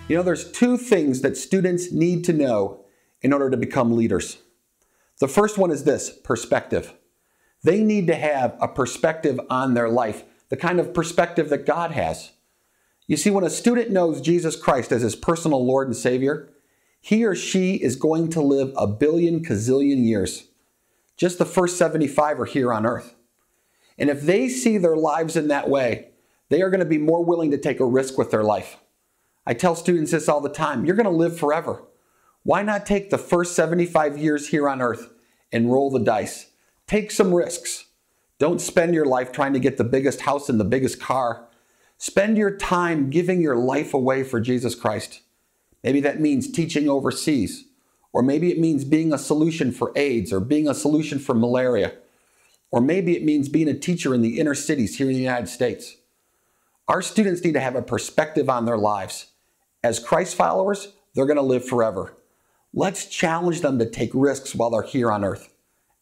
You know, there's two things that students need to know in order to become leaders. The first one is this: perspective. They need to have a perspective on their life, the kind of perspective that God has. You see, when a student knows Jesus Christ as his personal Lord and Savior, he or she is going to live a billion gazillion years. Just the first 75 are here on earth. And if they see their lives in that way, they are going to be more willing to take a risk with their life. I tell students this all the time: you're going to live forever. Why not take the first 75 years here on earth and roll the dice? Take some risks. Don't spend your life trying to get the biggest house and the biggest car. Spend your time giving your life away for Jesus Christ. Maybe that means teaching overseas, or maybe it means being a solution for AIDS, or being a solution for malaria, or maybe it means being a teacher in the inner cities here in the United States. Our students need to have a perspective on their lives. As Christ followers, they're going to live forever. Let's challenge them to take risks while they're here on earth.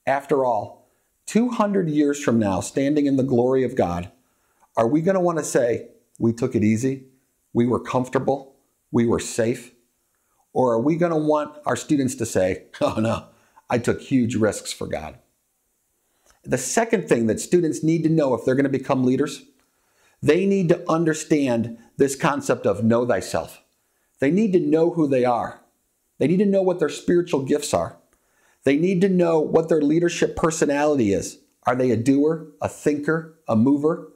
After all, 200 years from now, standing in the glory of God, are we going to want to say, we took it easy, we were comfortable, we were safe? Or are we going to want our students to say, oh no, I took huge risks for God? The second thing that students need to know if they're going to become leaders, they need to understand this concept of know thyself. They need to know who they are. They need to know what their spiritual gifts are. They need to know what their leadership personality is. Are they a doer, a thinker, a mover?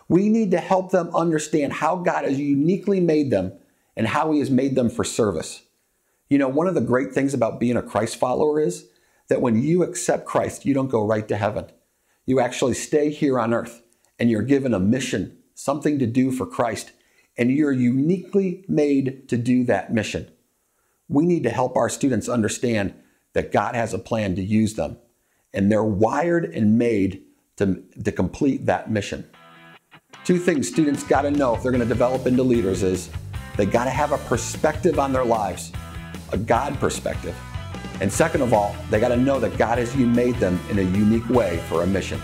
We need to help them understand how God has uniquely made them and how he has made them for service. You know, one of the great things about being a Christ follower is that when you accept Christ, you don't go right to heaven. You actually stay here on earth, and you're given a mission, something to do for Christ, and you're uniquely made to do that mission. We need to help our students understand that God has a plan to use them, and they're wired and made to complete that mission. Two things students got to know if they're going to develop into leaders is they got to have a perspective on their lives, a God perspective. And second of all, they got to know that God has made them in a unique way for a mission.